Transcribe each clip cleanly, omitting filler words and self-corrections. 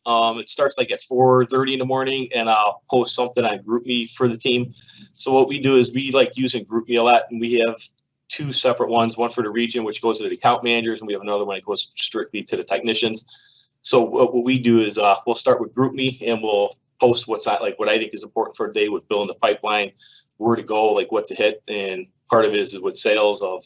It starts like at 4:30 in the morning, and I'll post something on GroupMe for the team. So what we do is we like using GroupMe a lot, and we have two separate ones, one for the region, which goes to the account managers, and we have another one that goes strictly to the technicians. So what we do is we'll start with GroupMe, and we'll post what's on, like what I think is important for a day with building the pipeline, where to go, like what to hit. And part of it is with sales of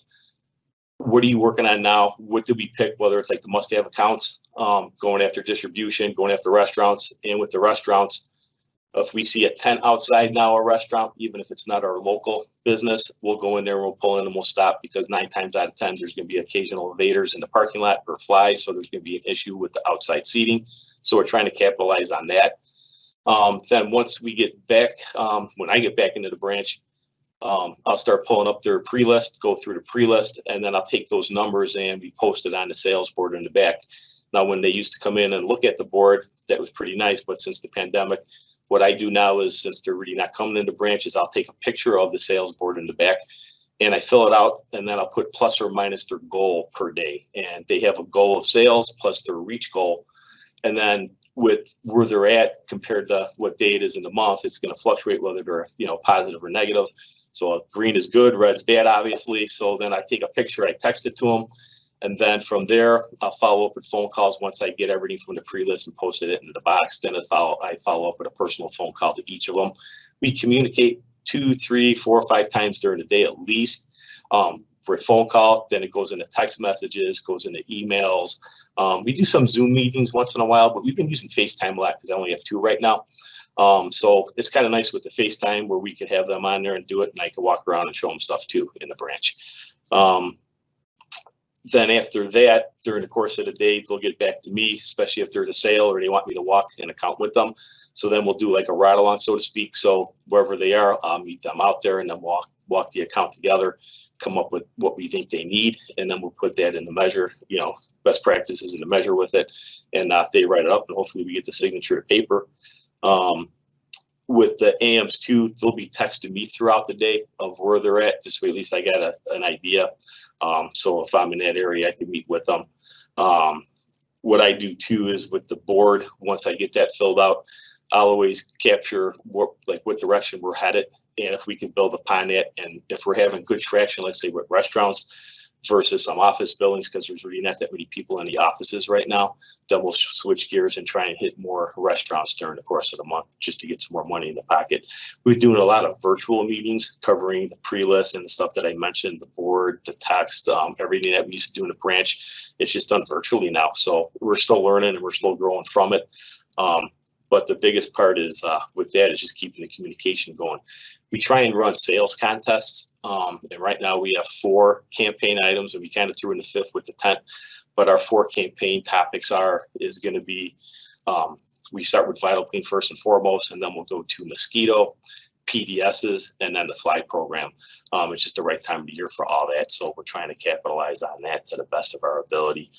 what are you working on now? What did we pick? Whether it's like the must-have accounts, going after distribution, going after restaurants, and with the restaurants, if we see a tent outside now, a restaurant, even if it's not our local business, we'll go in there and we'll pull in and we'll stop, because 9 times out of 10, there's going to be occasional invaders in the parking lot or flies. So there's going to be an issue with the outside seating. So we're trying to capitalize on that. Then once we get back, when I get back into the branch, I'll start pulling up their pre-list, go through the pre-list, and then I'll take those numbers and we post it on the sales board in the back. Now, when they used to come in and look at the board, that was pretty nice. But since the pandemic, what I do now is, since they're really not coming into branches, I'll take a picture of the sales board in the back and I fill it out, and then I'll put plus or minus their goal per day. And they have a goal of sales plus their reach goal. And then with where they're at compared to what day it is in the month, it's going to fluctuate whether they're, positive or negative. So green is good, red's bad, obviously. So then I take a picture, I text it to them. And then from there, I'll follow up with phone calls once I get everything from the pre-list and posted it into the box. Then I follow up with a personal phone call to each of them. We communicate 2, 3, 4, 5 times during the day at least, for a phone call. Then it goes into text messages, goes into emails. We do some Zoom meetings once in a while, but we've been using FaceTime a lot because I only have 2 right now. So it's kind of nice with the FaceTime where we could have them on there and do it, and I can walk around and show them stuff too in the branch. Then after that, during the course of the day, they'll get back to me, especially if there's a sale or they want me to walk an account with them. So then we'll do like a ride along, so to speak. So wherever they are, I'll meet them out there and then walk the account together, come up with what we think they need, and then we'll put that in the measure, best practices in the measure with it, and they write it up, and hopefully we get the signature to paper. With the AMs too, they'll be texting me throughout the day of where they're at. This way, at least I got an idea. So if I'm in that area, I can meet with them. What I do too is with the board, once I get that filled out, I'll always capture what direction we're headed, and if we can build upon that. And if we're having good traction, let's say with restaurants versus some office buildings, because there's really not that many people in the offices right now, then we'll switch gears and try and hit more restaurants during the course of the month just to get some more money in the pocket. We're doing a lot of virtual meetings covering the pre-list and the stuff that I mentioned, the board, the text, everything that we used to do in the branch. It's just done virtually now. So we're still learning and we're still growing from it. But the biggest part is with that is just keeping the communication going. We try and run sales contests. And right now we have 4 campaign items, and we kind of threw in the 5th with the tent. But our 4 campaign topics is going to be, we start with Vital Clean first and foremost, and then we'll go to mosquito, PDSs, and then the fly program. It's just the right time of the year for all that. So we're trying to capitalize on that to the best of our ability.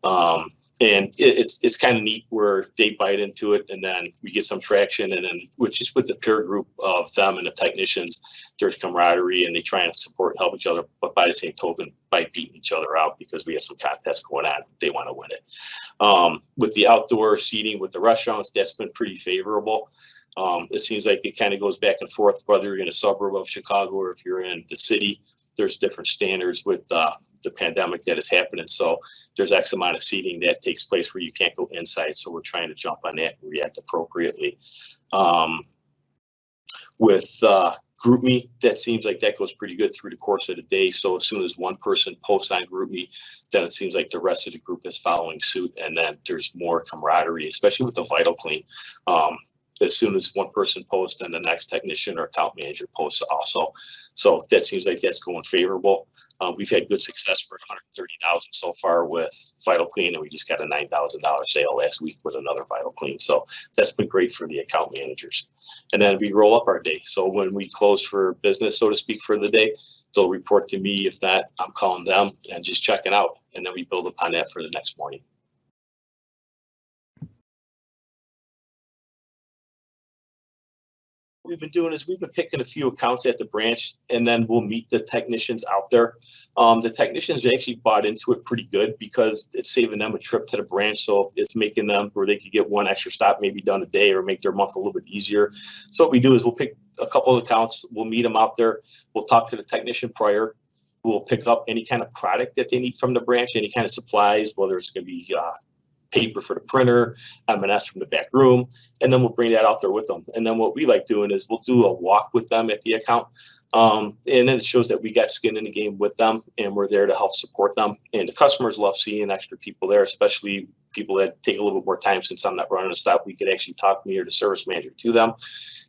And it's kind of neat where they bite into it, and then we get some traction, and then just with the peer group of them and the technicians, there's camaraderie, and they try and support and help each other, but by the same token, by beating each other out because we have some contests going on. They want to win it. With the outdoor seating with the restaurants, that's been pretty favorable. It seems like it kind of goes back and forth, whether you're in a suburb of Chicago or if you're in the city. There's different standards with the pandemic that is happening. So there's X amount of seating that takes place where you can't go inside. So we're trying to jump on that and react appropriately. With GroupMe, that seems like that goes pretty good through the course of the day. So as soon as one person posts on GroupMe, then it seems like the rest of the group is following suit. And then there's more camaraderie, especially with the Vital Clean. As soon as one person posts, then the next technician or account manager posts also. So that seems like that's going favorable. We've had good success for $130,000 so far with Vital Clean, and we just got a $9,000 sale last week with another Vital Clean. So that's been great for the account managers. And then we roll up our day. So when we close for business, so to speak, for the day, they'll report to me. If not, I'm calling them and just checking out. And then we build upon that for the next morning. we've been doing is we've been picking a few accounts at the branch, and then we'll meet the technicians out there. The technicians actually bought into it pretty good because it's saving them a trip to the branch. So it's making them where they could get one extra stop maybe done a day or make their month a little bit easier. So what we do is we'll pick a couple of accounts, we'll meet them out there, we'll talk to the technician prior, we'll pick up any kind of product that they need from the branch, any kind of supplies, whether it's going to be paper for the printer, M&S from the back room, and then we'll bring that out there with them. And then what we like doing is we'll do a walk with them at the account. And then it shows that we got skin in the game with them and we're there to help support them. And the customers love seeing extra people there, especially people that take a little bit more time. Since I'm not running a stop, we could actually talk me or the service manager to them.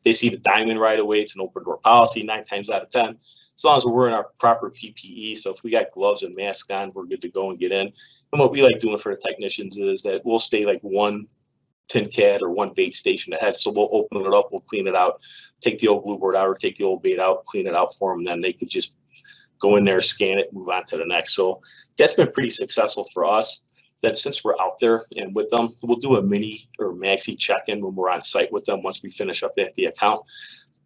They see the diamond right away. It's an open door policy 9 times out of 10. As long as we're wearing our proper PPE. So if we got gloves and masks on, we're good to go and get in. And what we like doing for the technicians is that we'll stay like one tin can or one bait station ahead. So we'll open it up, we'll clean it out, take the old blue board out or take the old bait out, clean it out for them. Then they could just go in there, scan it, move on to the next. So that's been pretty successful for us. That since we're out there and with them, we'll do a mini or maxi check-in when we're on site with them. Once we finish up at the account,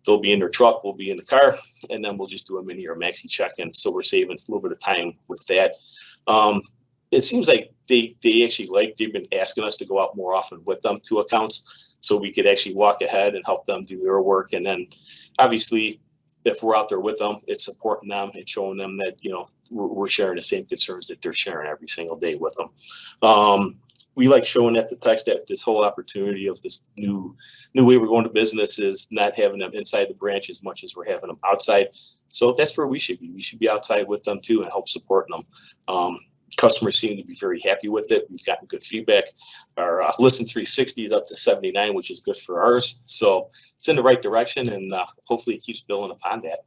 they'll be in their truck, we'll be in the car, and then we'll just do a mini or maxi check-in. So we're saving a little bit of time with that. It seems like they've been asking us to go out more often with them to accounts so we could actually walk ahead and help them do their work. And then obviously if we're out there with them, it's supporting them and showing them that, you know, we're sharing the same concerns that they're sharing every single day with them. We like showing at the text that this whole opportunity of this new way we're going to business is not having them inside the branch as much as we're having them outside. So that's where we should be. We should be outside with them too and help supporting them. Customers seem to be very happy with it. We've gotten good feedback. Our Listen 360 is up to 79, which is good for ours. So it's in the right direction, and hopefully it keeps building upon that.